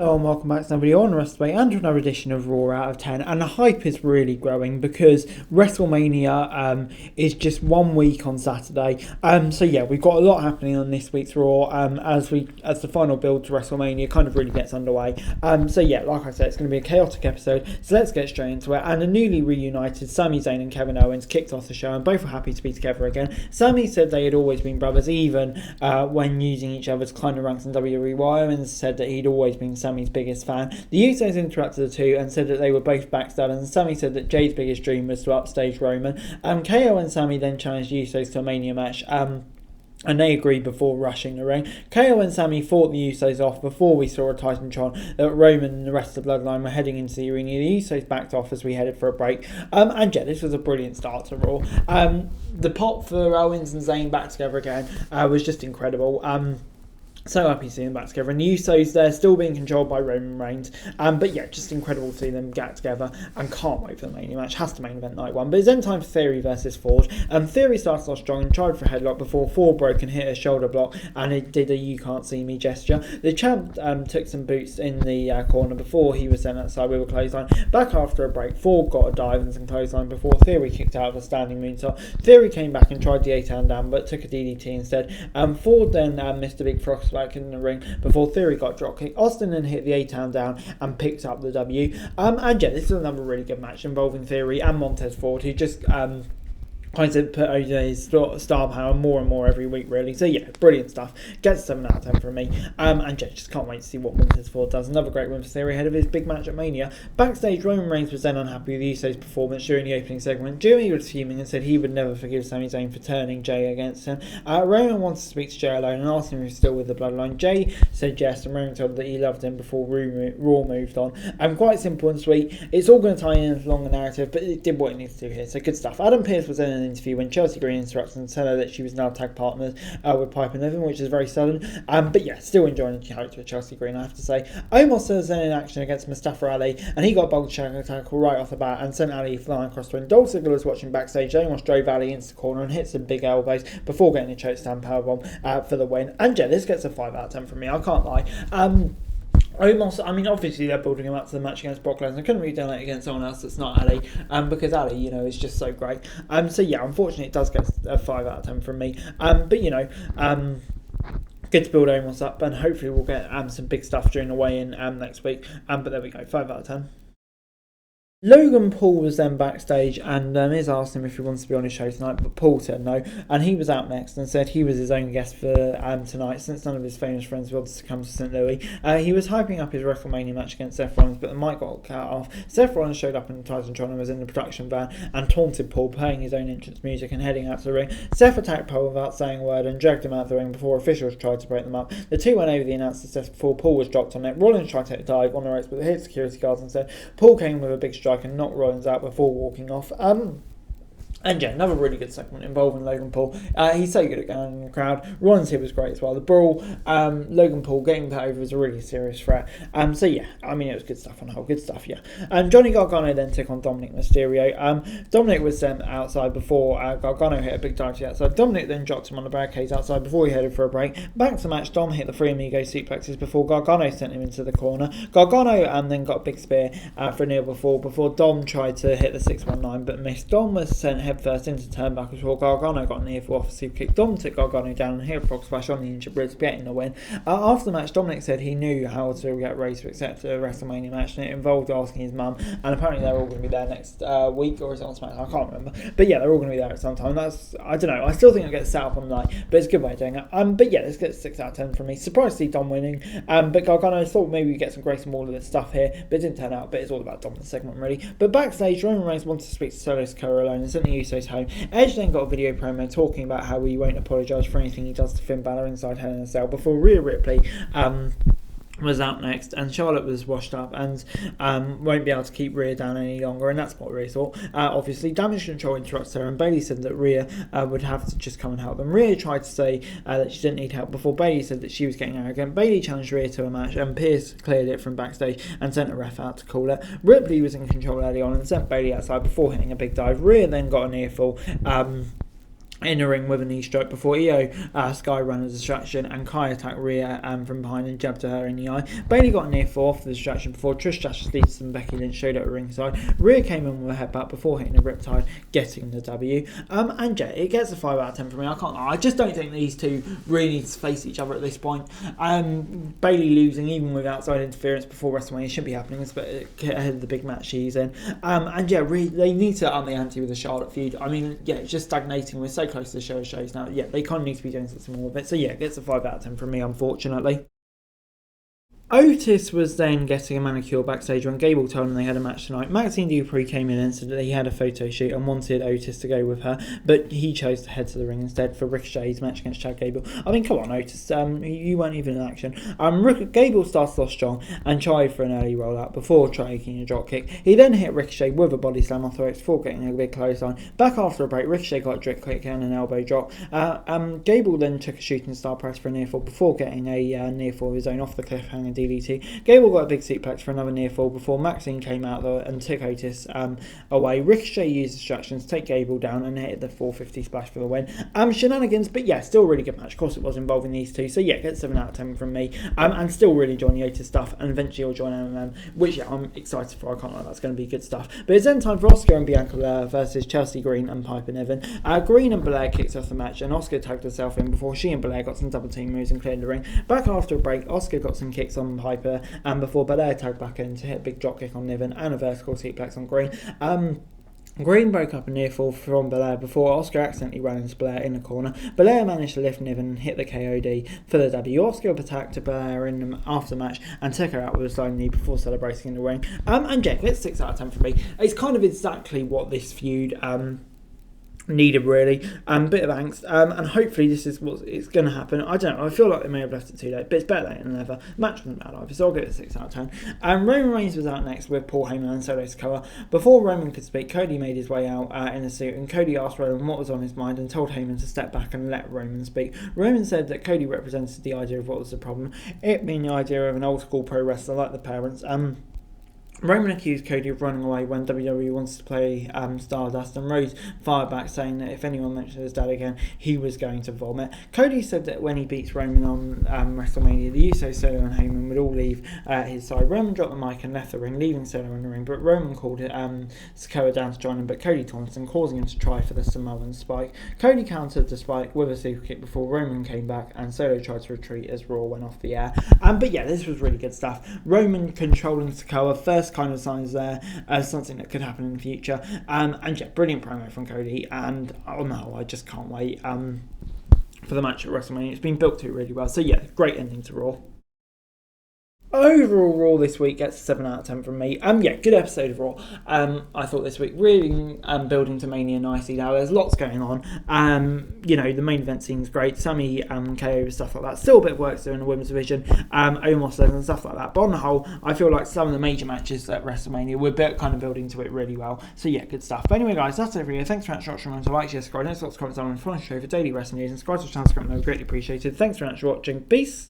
Hello and welcome back to another video on WrestleMania and to another edition of Raw out of 10. And the hype is really growing because WrestleMania is just 1 week on Saturday. So yeah, we've got a lot happening on this week's Raw as the final build to WrestleMania kind of really gets underway. So yeah, like I said, it's going to be a chaotic episode. So let's get straight into it. And the newly reunited Sami Zayn and Kevin Owens kicked off the show, and both were happy to be together again. Sami said they had always been brothers, even when using each other's kind of ranks in WWE. While Owens said that he'd always been Sami's biggest fan. The Usos interrupted the two and said that they were both backstabbed, and Sami said that Jay's biggest dream was to upstage Roman. KO and Sami then challenged the Usos to a Mania match. And they agreed before rushing the ring. KO and Sami fought the Usos off before we saw a Titantron that Roman and the rest of the Bloodline were heading into the arena. The Usos backed off as we headed for a break. And yeah, this was a brilliant start to Raw. The pop for Owens and Zayn back together again was just incredible. So happy to see them back together. And the Usos, they're still being controlled by Roman Reigns. But yeah, just incredible to see them get together. And can't wait for the Mania match. Has to main event night one. But it's then time for Theory versus Ford. Theory started off strong and tried for a headlock before Ford broke and hit a shoulder block. And it did a "you can't see me" gesture. The champ took some boots in the corner before he was sent outside with a clothesline. Back after a break, Ford got a dive and some clothesline before Theory kicked out of a standing moonsault. Theory came back and tried the A-Town down, but took a DDT instead. Ford then missed a big frog back in the ring before Theory got drop kicked. Austin then hit the A-Town down and picked up the W. And yeah, this is another really good match involving Theory and Montez Ford, who just kind of put over his star power more and more every week, really. So yeah, brilliant stuff. Gets 7 out of 10 from me. And yeah, just can't wait to see what Montez Ford does. Another great win for Theory ahead of his big match at Mania. Backstage, Roman Reigns was then unhappy with Usos' performance during the opening segment. Jimmy was fuming and said he would never forgive Sami Zayn for turning Jay against him. Roman wanted to speak to Jay alone and asked him if he was still with the Bloodline. Jay said yes, and Roman told him that he loved him before Raw moved on. Quite simple and sweet. It's all going to tie in a longer narrative, but it did what it needed to do here, so good stuff. Adam Pearce was in an interview when Chelsea Green interrupted and told her that she was now tag partners with Piper Niven, which is very sudden. But yeah, still enjoying the character of Chelsea Green, I have to say. Omos was then in action against Mustafa Ali, and he got a bold tackle right off the bat and sent Ali flying across the ring. Dolph Ziggler was watching backstage. Omos drove Ali into the corner and hit some big elbows before getting a chokestand powerbomb for the win. And yeah, this gets a 5 out of 10 from me, I can't lie. Omos, I mean, obviously they're building him up to the match against Brock Lesnar. I couldn't really done it against someone else that's not Ali, because Ali, is just so great. So yeah, unfortunately it does get a 5 out of 10 from me. But good to build Omos up, and hopefully we'll get some big stuff during the weigh-in next week. But there we go, 5 out of 10. Logan Paul was then backstage, and Miz asked him if he wants to be on his show tonight, but Paul said no, and he was out next and said he was his own guest for tonight since none of his famous friends wanted to come to St. Louis. He was hyping up his WrestleMania match against Seth Rollins, but the mic got cut off. Seth Rollins showed up in the Titantron and was in the production van and taunted Paul, playing his own entrance music and heading out to the ring. Seth attacked Paul without saying a word and dragged him out of the ring before officials tried to break them up. The two went over the announcer Seth before Paul was dropped on it. Rollins tried to dive on the ropes, but hit security guards instead. Paul came with a big strike and knocked Rollins out before walking off. And yeah, another really good segment involving Logan Paul. He's so good at going in the crowd. Rollins here was great as well. The brawl, Logan Paul getting that over was a really serious threat. So yeah, I mean, it was good stuff on the whole. Good stuff, yeah. Johnny Gargano then took on Dominic Mysterio. Dominic was sent outside before Gargano hit a big dive to the outside. Dominic then dropped him on the barricades outside before he headed for a break. Back to the match, Dom hit the Three Amigos suplexes before Gargano sent him into the corner. Gargano then got a big spear for a near before Dom tried to hit the 619 but missed. Dom was sent headfirst into turnbuckle before Gargano got an ear for off a super kick. Dom took Gargano down and hit a frog splash on the injured ribs, getting the win. After the match, Dominic said he knew how to get Ray to accept a WrestleMania match, and it involved asking his mum, and apparently they're all going to be there next week, or is it on SmackDown? I can't remember. But yeah, they're all going to be there at some time. I don't know, I still think I'll get set up on the night, but it's a good way of doing it. But yeah, let's get 6 out of 10 from me. Surprised to see Dom winning, but Gargano thought maybe we'd get some Grayson Waller stuff here, but it didn't turn out. But it's all about Dom in the segment, really. But backstage, Roman Reigns wanted to speak to Solo Sikoa alone and sent the Usos home. Edge then got a video promo talking about how he won't apologise for anything he does to Finn Balor inside Hell in a Cell before Rhea Ripley was out next, and Charlotte was washed up and won't be able to keep Rhea down any longer, and that's what Rhea thought. Obviously, Damage Control interrupts her, and Bayley said that Rhea would have to just come and help them. Rhea tried to say that she didn't need help before Bayley said that she was getting arrogant. Bayley challenged Rhea to a match, and Pearce cleared it from backstage and sent a ref out to call it. Ripley was in control early on and sent Bayley outside before hitting a big dive. Rhea then got an earful in the ring with a knee strike before Io Sky ran a distraction and Kai attacked Rhea from behind and jabbed her in the eye. Bayley got a near fall for the distraction before Trish Stratus Leeds and Becky Lynch showed up at ringside. Rhea came in with a headbutt before hitting a riptide, getting the W. And yeah, it gets a 5 out of 10 from me. I just don't think these two really need to face each other at this point. Bayley losing even with outside interference before WrestleMania shouldn't be happening, especially ahead of the big match she's in. And yeah, really, they need to up the ante with the Charlotte feud. I mean, yeah, it's just stagnating. We're so close to the shows now. Yeah, they kind of need to be doing something more with it. So yeah, it gets a 5 out of 10 from me, unfortunately. Otis was then getting a manicure backstage when Gable told him they had a match tonight. Maxine Dupree came in and said that he had a photo shoot and wanted Otis to go with her, but he chose to head to the ring instead for Ricochet's match against Chad Gable. I mean, come on, Otis, you weren't even in action. Gable started off strong and tried for an early rollout before taking a drop kick. He then hit Ricochet with a body slam off the ropes before getting a big clothesline. Back after a break, Ricochet got a drip kick and an elbow drop. Gable then took a shooting star press for a near fall before getting a near fall of his own off the cliffhanger DDT. Gable got a big suplex for another near fall before Maxine came out though and took Otis away. Ricochet used distractions to take Gable down and hit the 450 splash for the win. Shenanigans, but yeah, still a really good match. Of course it was involving these two, so yeah, get 7 out of 10 from me. And still really enjoying the Otis stuff, and eventually he'll join MMA, which yeah, I'm excited for. I can't lie, that's going to be good stuff. But it's then time for Oscar and Bianca Belair versus Chelsea Green and Piper Niven. Green and Belair kicked off the match and Oscar tagged herself in before she and Belair got some double team moves and cleared the ring. Back after a break, Oscar got some kicks on Piper and before Belair tagged back in to hit a big drop kick on Niven and a vertical suplex on Green. Green broke up a near fall from Belair before Oscar accidentally ran into Belair in the corner. Belair managed to lift Niven and hit the KOD for the W. Oscar attacked Belair in the after match and took her out with a sliding knee before celebrating in the ring. And Jeff, it's 6 out of 10 for me. It's kind of exactly what this feud needed, really. Bit of angst, and hopefully this is what it's going to happen. I don't know, I feel like they may have left it too late, but it's better late than never. Match wasn't bad either, so I'll give it a 6 out of 10. Roman Reigns was out next with Paul Heyman and Solo Sikoa. Before Roman could speak, Cody made his way out in a suit, and Cody asked Roman what was on his mind and told Heyman to step back and let Roman speak. Roman said that Cody represented the idea of what was the problem, it being the idea of an old school pro wrestler like the parents. Roman accused Cody of running away when WWE wants to play Stardust, and Rose fired back saying that if anyone mentioned his dad again, he was going to vomit. Cody said that when he beats Roman on WrestleMania, the Usos, Solo and Heyman would all leave his side. Roman dropped the mic and left the ring, leaving Solo in the ring, but Roman called Sikoa down to join him, but Cody taunted him, causing him to try for the Samoan spike. Cody countered the spike with a super kick before Roman came back, and Solo tried to retreat as Raw went off the air. But yeah, this was really good stuff. Roman controlling Sikoa, first kind of signs there as something that could happen in the future. And yeah, brilliant promo from Cody, and oh no, I just can't wait for the match at WrestleMania. It's been built to really well, so yeah, great ending to Raw. Overall, Raw this week gets a 7 out of 10 from me. Yeah, good episode of Raw. I thought this week really building to Mania nicely now. There's lots going on. The main event seems great. Sammy KO stuff like that. Still a bit of work to do in the women's division. Omos and stuff like that. But on the whole, I feel like some of the major matches at WrestleMania were kind of building to it really well. So yeah, good stuff. But anyway, guys, that's it for you. Thanks very much for watching. Remember to like, share, subscribe, don't stop comments on and follow the show for daily wrestling news and subscribe to the channel. Greatly appreciated. Thanks very much for watching. Peace.